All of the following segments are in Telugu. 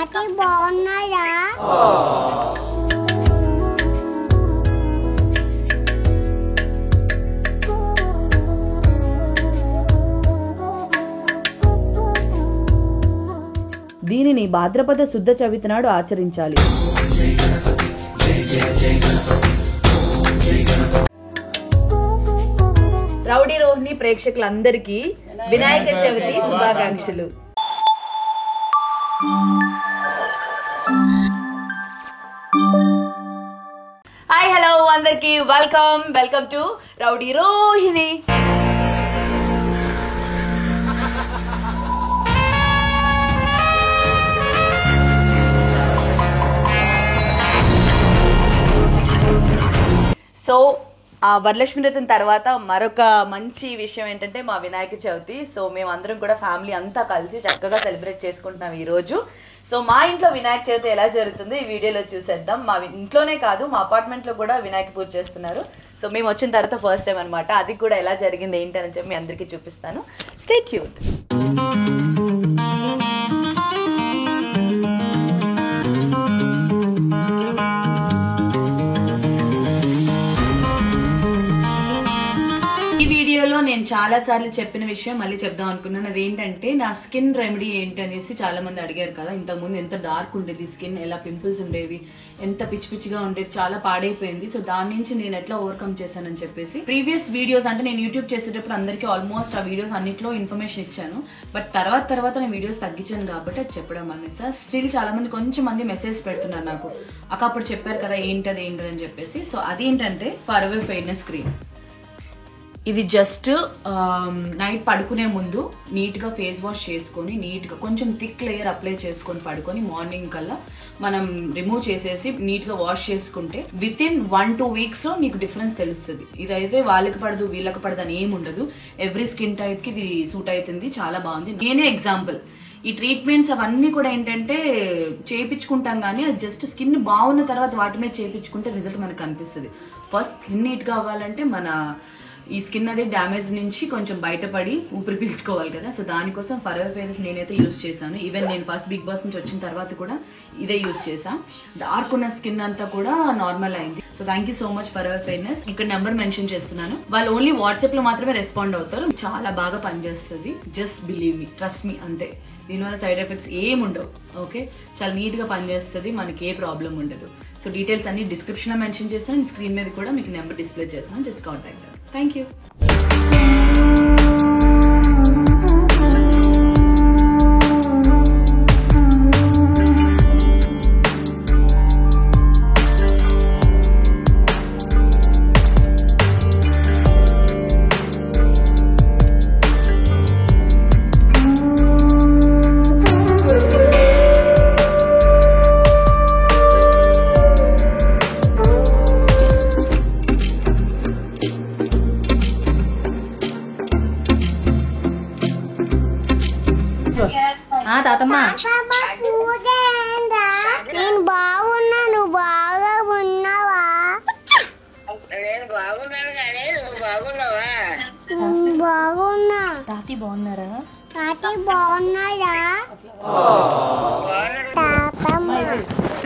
తాతయ్య బాగున్నారా? దీనిని భాద్రపద శుద్ధ చవితి నాడు ఆచరించాలి. రౌడీ రోహిణి ప్రేక్షకులందరికీ వినాయక చవితి శుభాకాంక్షలు. హాయ్ హలో అందరికి welcome to rowdy Rohini. So Varalakshmi వ్రతం తర్వాత మరొక మంచి విషయం ఏంటంటే మా వినాయక చవితి. సో మేమందరం కూడా ఫ్యామిలీ అంతా కలిసి చక్కగా సెలబ్రేట్ చేసుకుంటున్నాం ఈరోజు. సో మా ఇంట్లో వినాయక చవితి ఎలా జరుగుతుంది ఈ వీడియోలో చూసేద్దాం. మా ఇంట్లోనే కాదు మా అపార్ట్మెంట్లో కూడా వినాయక పూజ చేస్తున్నారు. సో మేము వచ్చిన తర్వాత ఫస్ట్ టైం అనమాట. అది కూడా ఎలా జరిగింది ఏంటని చెప్పి మీ అందరికీ చూపిస్తాను. Stay tuned. నేను చాలా సార్లు చెప్పిన విషయం మళ్ళీ చెప్దాం అనుకున్నాను. అదేంటంటే నా స్కిన్ రెమెడీ ఏంటి అనేసి చాలా మంది అడిగారు కదా. ఇంతకుముందు ఎంత డార్క్ ఉండేది స్కిన్, ఎలా పింపుల్స్ ఉండేవి, ఎంత పిచ్చి పిచ్చిగా ఉండేది, చాలా పాడైపోయింది. సో దాని నుంచి నేను ఎట్లా ఓవర్కమ్ చేశానని చెప్పేసి ప్రీవియస్ వీడియోస్ అంటే నేను యూట్యూబ్ చేసేటప్పుడు అందరికీ ఆల్మోస్ట్ ఆ వీడియోస్ అన్నిట్లో ఇన్ఫర్మేషన్ ఇచ్చాను. బట్ తర్వాత నేను వీడియోస్ తగ్గించాను కాబట్టి అది చెప్పడం అనేసి. స్టిల్ చాలా మంది కొంచెం మంది మెసేజ్ పెడుతున్నారు నాకు, అక్క అప్పుడు చెప్పారు కదా ఏంటది అని చెప్పేసి. సో అదేంటంటే ఫర్ఎవర్ ఫెయిర్నెస్ క్రీమ్. ఇది జస్ట్ నైట్ పడుకునే ముందు నీట్గా ఫేస్ వాష్ చేసుకొని నీట్గా కొంచెం థిక్ లేయర్ అప్లై చేసుకొని పడుకొని మార్నింగ్ కల్లా మనం రిమూవ్ చేసేసి నీట్గా వాష్ చేసుకుంటే విత్ ఇన్ 1-2 వీక్స్లో నీకు డిఫరెన్స్ తెలుస్తుంది. ఇదైతే వాళ్ళకి పడదు వీళ్ళకి పడదు అని ఏమి ఉండదు. ఎవ్రీ స్కిన్ టైప్కి ఇది సూట్ అవుతుంది. చాలా బాగుంది. నేనే ఎగ్జాంపుల్. ఈ ట్రీట్మెంట్స్ అవన్నీ కూడా ఏంటంటే చేయించుకుంటాం కానీ అది జస్ట్ స్కిన్ బాగున్న తర్వాత వాటి మీద చేయించుకుంటే రిజల్ట్ మనకు కనిపిస్తుంది. ఫస్ట్ స్కిన్ నీట్గా అవ్వాలంటే మన ఈ స్కిన్ అది డ్యామేజ్ నుంచి కొంచెం బయటపడి ఊపిరి పీల్చుకోవాలి కదా. సో దానికోసం ఫర్ఎవర్ ఫెయిర్నెస్ నేనైతే యూజ్ చేశాను. ఈవెన్ నేను ఫస్ట్ బిగ్ బాస్ నుంచి వచ్చిన తర్వాత కూడా ఇదే యూజ్ చేశాను. డార్క్ ఉన్న స్కిన్ అంతా కూడా నార్మల్ అయింది. So thank you so much forever fairness. ఇక్కడ నెంబర్ మెన్షన్ చేస్తున్నాను. వాళ్ళు ఓన్లీ వాట్సాప్ లో మాత్రమే రెస్పాండ్ అవుతారు. చాలా బాగా పనిచేస్తుంది. Just believe me, trust me, అంతే. దీనివల్ల సైడ్ ఎఫెక్ట్స్ ఏమి ఉండవు. ఓకే, చాలా నీట్ గా పనిచేస్తుంది. మనకి ఏ ప్రాబ్లం ఉండదు. సో డీటెయిల్స్ అన్ని డిస్క్రిప్షన్ లో మెన్షన్ చేస్తాను. స్క్రీన్ మీద కూడా మీకు నెంబర్ డిస్ప్లే చేస్తాను. Just contact. Thank you. తాతమ్మ నేను బాగున్నా, నువ్వు బాగా ఉన్నావా? నేను బాగున్నాను కానీ నువ్వు బాగున్నావా? బాగున్నా. తాతయ్య బాగున్నారా? తాతయ్య బాగున్నారా? తాతమ్మ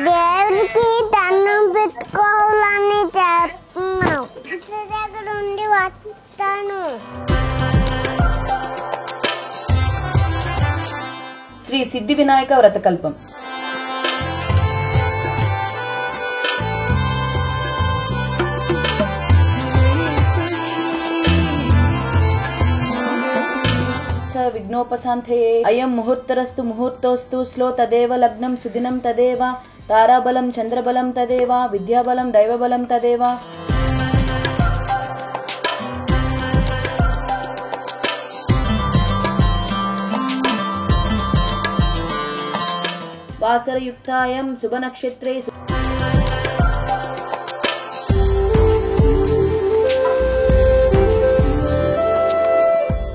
దేవుడికి దండం పెట్టుకోవాలని చేస్తున్నావు. ఇంటి దగ్గర ఉండి వస్తాను. శ్రీ సిద్ధి వినాయక వ్రతకల్పం. విఘ్నోపశాంతే. అయం ముహూర్తరస్తు ముహూర్తోస్తు శ్లో తదేవ లగ్నం సుదినం తదేవ తారాబలం చంద్రబలం తదేవ విద్యాబలం దైవబలం తదేవ. వాసరయుక్తాయం శుభనక్షత్రే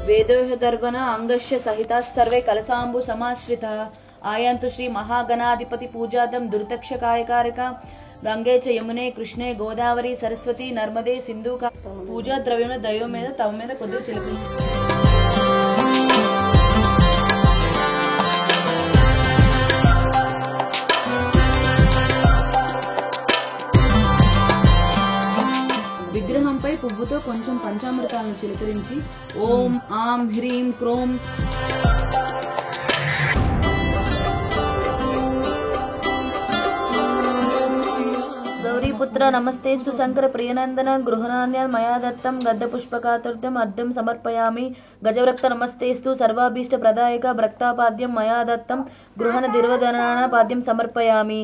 వేదోహ దర్వన అంగశ్య సహితా సర్వే కలసాంబు సమాశ్రిత ఆయాంతు శ్రీ మహాగణాధిపతి పూజాదం దుర్దక్షకాయకారిక గంగే చ యమునే కృష్ణే గోదావరి సరస్వతి నర్మదే సింధు. పూజా ద్రవ్యం దైవం మీద తమ మీద కొద్దిగా చిలుపు. దీంతో కొంచెం పంచామృతాలను చిలకరించి ఓం ఆం హ్రీం క్రోం గౌరీపుత్ర నమస్తేస్తు శంకర ప్రియనందన గృహనాన్య మయా దత్తం గద్ద పుష్పకాతుర్యం అర్ధం సమర్పయామి గజవ్రక్త నమస్తేస్తు సర్వాభీష్ట ప్రదాయక భక్తాపాద్యం మయా దత్తం గృహణ దిర్వదనాన పాద్యం సమర్పయామి.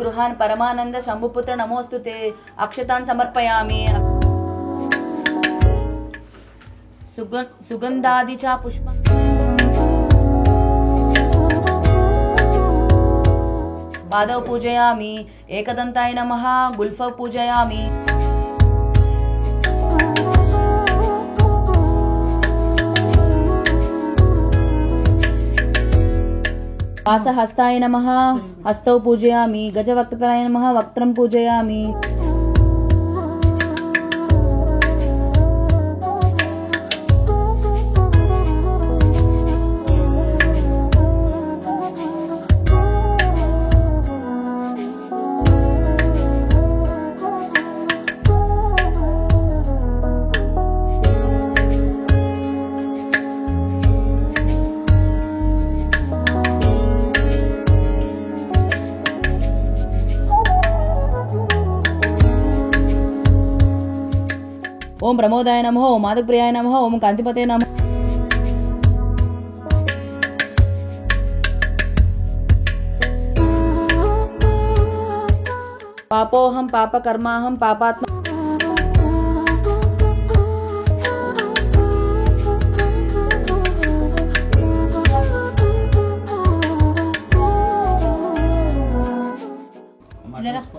గృహాన్ పరమానంద శంభుపుత్ర నమోస్తుతే అక్షతాన్ సమర్పయామి. సుగంధాది చ పుష్ప పాదవ పూజయామి. ఏకదంతాయ నమః గుల్ఫ పూజయామి. వాసహస్తాయ నమః హస్తౌ పూజయామి. గజవక్త్రాయ నమః వక్త్రం పూజయామి. ఓం ప్రమోదాయ నమః ఓం మాధవప్రియాయ నమః ఓం కాంతిపతే నమః. పాపోహం పాపకర్మాహం పాపాత్మ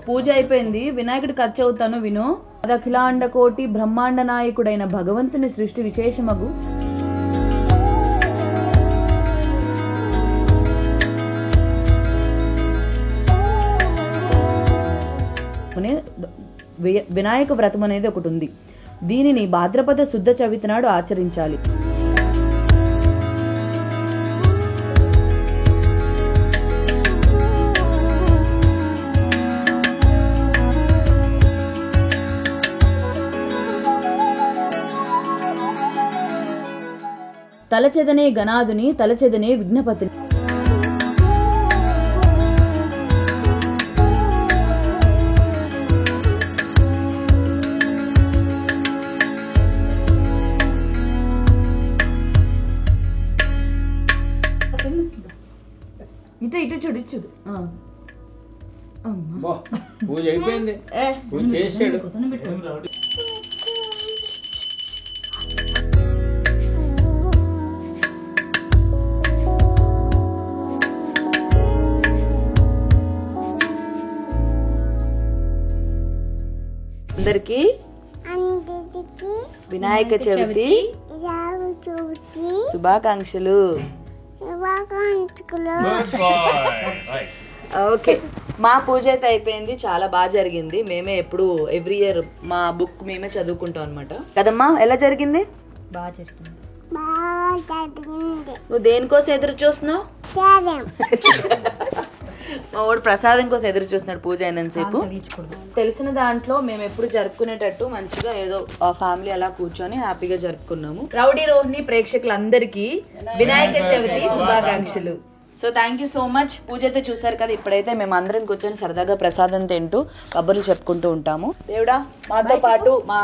పూజ అయిపోయింది. వినాయకుడి ఖర్చు అవుతాను విను. అఖిలాండ కోటి బ్రహ్మాండ నాయకుడైన భగవంతుని సృష్టి విశేషమగు వినాయక వ్రతం అనేది ఒకటి ఉంది. దీనిని భాద్రపద శుద్ధ చవితి నాడు ఆచరించాలి. తలచెదనే గణాదుని తలచెదనే విఘ్నపతిని. ఇటు చూడు ఇటు చూడు. పూజ అయిపోయింది. పూజ చేసాడు. అందరికి వినాయక చవితి శుభాకాంక్షలు. ఓకే, మా పూజ అయితే అయిపోయింది. చాలా బాగా జరిగింది. మేమే ఎప్పుడు ఎవ్రీ ఇయర్ మా బుక్ మేమే చదువుకుంటాం అనమాట కదమ్మా. ఎలా జరిగింది? బాగా జరిగింది. నువ్వు దేనికోసం ఎదురు చూస్తున్నావు? మా వాడు ప్రసాదం కోసం ఎదురు చూస్తున్నాడు పూజ అయినంతసేపు. తెలిసిన దాంట్లో మేము ఎప్పుడు జరుపుకునేటట్టు మంచిగా ఏదో ఫ్యామిలీ అలా కూర్చొని హ్యాపీగా జరుపుకున్నాము. రౌడీ రోహిణి ప్రేక్షకులందరికీ వినాయక చవితి శుభాకాంక్షలు. So thank you so much. పూజ అయితే చూసారు కదా. ఇప్పుడైతే మేము అందరం కూర్చొని సరదాగా ప్రసాదం తింటూ కబుర్లు చెప్పుకుంటూ ఉంటాము. దేవుడా మాతో పాటు మా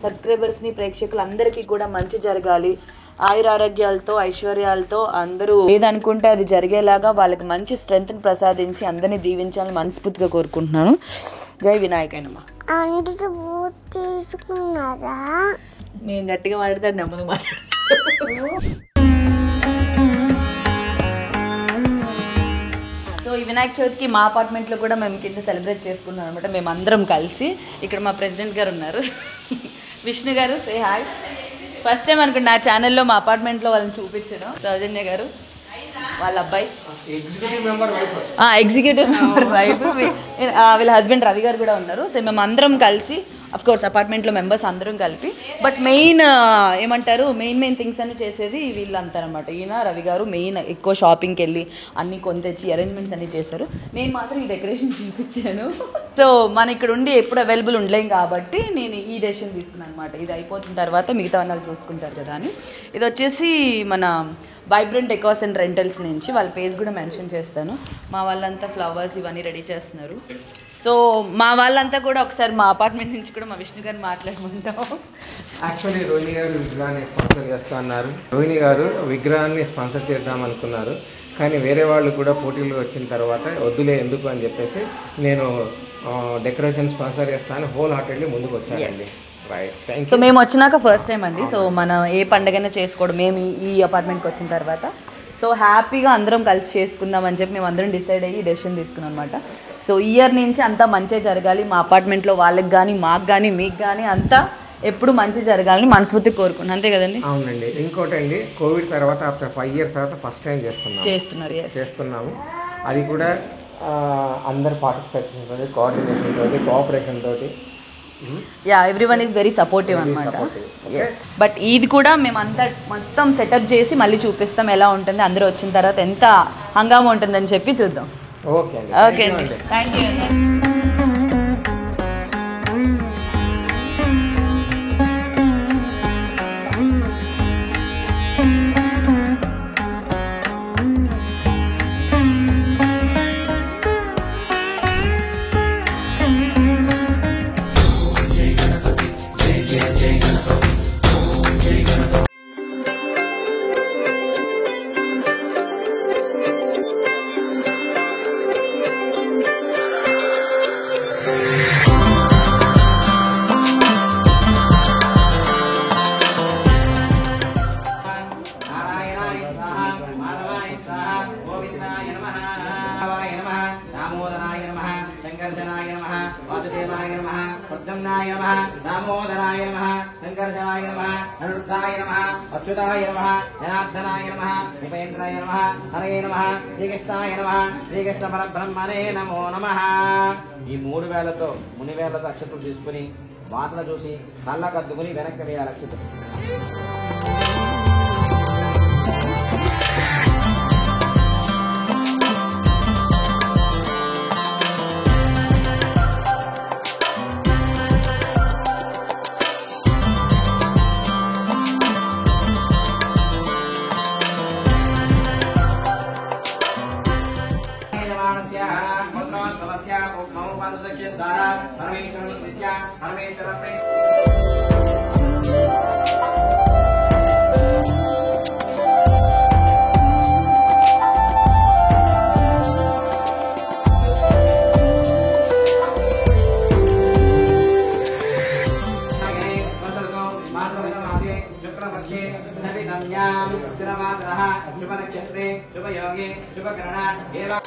సబ్స్క్రైబర్స్ ని ప్రేక్షకులందరికీ కూడా మంచి జరగాలి. ఆయురారోగ్యాలతో ఐశ్వర్యాలతో అందరూ ఏదనుకుంటే అది జరిగేలాగా వాళ్ళకి మంచి స్ట్రెంత్ ని ప్రసాదించి అందరినీ దీవించాలని మనస్ఫూర్తిగా కోరుకుంటున్నాను. జై వినాయకయ్యనమ్మ. మేము గట్టిగా మాట్లాడితే నెమ్మది మాట్లాడుతాం. సో ఈ వినాయక చవితికి మా అపార్ట్మెంట్లో కూడా మేము కింద సెలబ్రేట్ చేసుకున్నాం అనమాట. మేము అందరం కలిసి. ఇక్కడ మా ప్రెసిడెంట్ గారు ఉన్నారు, విష్ణు గారు. Say hi. ఫస్ట్ టైం అనుకుంటా నా ఛానల్లో మా అపార్ట్మెంట్లో వాళ్ళని చూపించడం. సౌజన్య గారు వాళ్ళ అబ్బాయి, ఎగ్జిక్యూటివ్ మెంబర్ వైఫ్, వీళ్ళ హస్బెండ్ రవి గారు కూడా ఉన్నారు. సో మేము అందరం కలిసి అఫ్ కోర్స్ అపార్ట్మెంట్లో మెంబర్స్ అందరం కలిపి. బట్ మెయిన్ ఏమంటారు మెయిన్ థింగ్స్ అన్ని చేసేది వీళ్ళంతా అనమాట. ఈయన రవి గారు మెయిన్ ఎక్కువ షాపింగ్కి వెళ్ళి అన్ని కొని తెచ్చి అరేంజ్మెంట్స్ అన్ని చేశారు. నేను మాత్రం ఈ డెకరేషన్ చూపించాను. సో మన ఇక్కడ ఉండి ఎప్పుడు అవైలబుల్ ఉండలేం కాబట్టి నేను ఈ డెసిషన్ తీసుకున్నాను అనమాట. ఇది అయిపోతున్న తర్వాత మిగతా వాళ్ళు చూసుకుంటారు కదా అని. ఇది వచ్చేసి మన వైబ్రెంట్ డెకార్స్ అండ్ రెంటల్స్ నుంచి, వాళ్ళ పేజ్ కూడా మెన్షన్ చేస్తాను. మా వాళ్ళంతా ఫ్లవర్స్ ఇవన్నీ రెడీ చేస్తున్నారు. సో మా వాళ్ళంతా కూడా ఒకసారి మా అపార్ట్మెంట్ నుంచి కూడా మా విష్ణు గారిని మాట్లాడమంటాం. యాక్చువల్లీ రోహిణి గారు విగ్రహాన్ని స్పాన్సర్ చేస్తా అన్నారు. రోహిణి గారు విగ్రహాన్ని స్పాన్సర్ చేద్దాం అనుకున్నారు, కానీ వేరే వాళ్ళు కూడా పోటీలు వచ్చిన తర్వాత వద్దులే ఎందుకు అని చెప్పేసి నేను డెకరేషన్ స్పాన్సర్ చేస్తాను హోల్ హార్టెడ్లీ ముందుకు వచ్చానండి. సో మేము వచ్చినాక ఫస్ట్ టైం అండి. సో మనం ఏ పండుగైనా చేసుకోవడం మేము ఈ అపార్ట్మెంట్కి వచ్చిన తర్వాత. సో హ్యాపీగా అందరం కలిసి చేసుకుందాం అని చెప్పి మేము అందరం డిసైడ్ అయ్యి డెసిషన్ తీసుకున్నాం అనమాట. సో ఇయర్ నుంచి అంతా మంచిగా జరగాలి, మా అపార్ట్మెంట్లో వాళ్ళకి కానీ మాకు కానీ మీకు కానీ అంతా ఎప్పుడు మంచి జరగాలని మనస్ఫూర్తిగా కోరుకున్నాను. అంతే కదండి? అవునండి. ఇంకోటి అండి, కోవిడ్ తర్వాత ఆఫ్టర్ 5 years తర్వాత ఫస్ట్ టైం చేస్తున్నాము. అది కూడా అందరు పార్టిసిపేషన్ తోటి, కోఆర్డినేషన్ తోటి, కోఆపరేషన్ తోటి. Yeah, everyone is very supportive అనమాట. ఎస్, బట్ ఇది కూడా మేము అంతా మొత్తం సెటప్ చేసి మళ్ళీ చూపిస్తాం ఎలా ఉంటుంది. అందరూ వచ్చిన తర్వాత ఎంత హంగామా ఉంటుందని చెప్పి చూద్దాం. ఓకే అండి, థ్యాంక్ యూ అండి. दामोदराय नमः शंकरजनाय नमः अनिरुद्धाय नमः अच्युताय नमः जनार्दनाय नमः उपेन्द्राय नमः हरे नमः श्रीकृष्णाय नमः श्रीकृष्ण परब्रह्मणे नमो नमः. ఈ 3 వేలతో ముని వేలతో అక్షతలు తీసుకుని వాసన చూసి కళ్ళకద్దుకుని వెనక్కి వేయాలి అక్షతలు. शुभ नक्षत्रे शुभ योगे शुभ ग्रहण एवं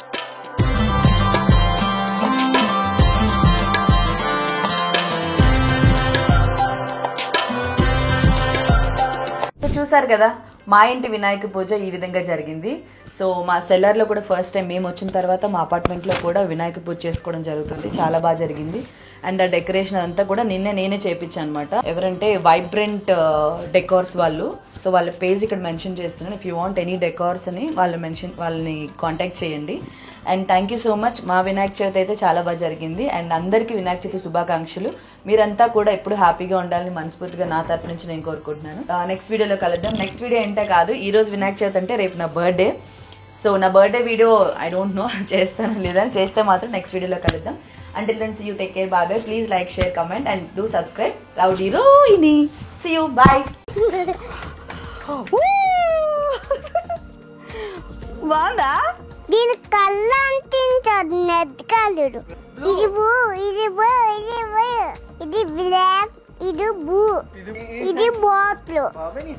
చూసారు కదా మా ఇంటి వినాయక పూజ ఈ విధంగా జరిగింది. సో మా సెల్లర్లో కూడా ఫస్ట్ టైం మేము వచ్చిన తర్వాత మా అపార్ట్మెంట్లో కూడా వినాయక పూజ చేసుకోవడం జరుగుతుంది. చాలా బాగా జరిగింది. అండ్ ఆ డెకరేషన్ అంతా కూడా నేనే చేయించాను అనమాట. ఎవరంటే వైబ్రెంట్ డెకార్స్ వాళ్ళు. సో వాళ్ళ పేజ్ ఇక్కడ మెన్షన్ చేస్తున్నాను. If you want any decors అని వాళ్ళని కాంటాక్ట్ చేయండి. And thank you so much. మా వినాయక చవితి అయితే చాలా బాగా జరిగింది. అండ్ అందరికీ వినాయక చవితి శుభాకాంక్షలు. మీరంతా కూడా ఎప్పుడు హ్యాపీగా ఉండాలని మనస్ఫూర్తిగా నా తరపు నుంచి నేను కోరుకుంటున్నాను. నెక్స్ట్ వీడియోలో కలుద్దాం. నెక్స్ట్ వీడియో ఏంటో కాదు, ఈ రోజు వినాయక చవితి అంటే రేపు నా బర్త్డే. సో నా birthday video I don't know చేస్తాను లేదా, చేస్తే మాత్రం నెక్స్ట్ వీడియోలో కలుద్దాం. Until then, see you, take care, bye bye. Please like, share, comment and do subscribe. Rowdy Rohini. See you, bye. Vanda? దీని కళ్ళు అంటించాడు నెట్ కళ్ళు. ఇది బూ, ఇది బూ, ఇది బూ, ఇది బ్లాక్, ఇది బూ, ఇది బాట్లు.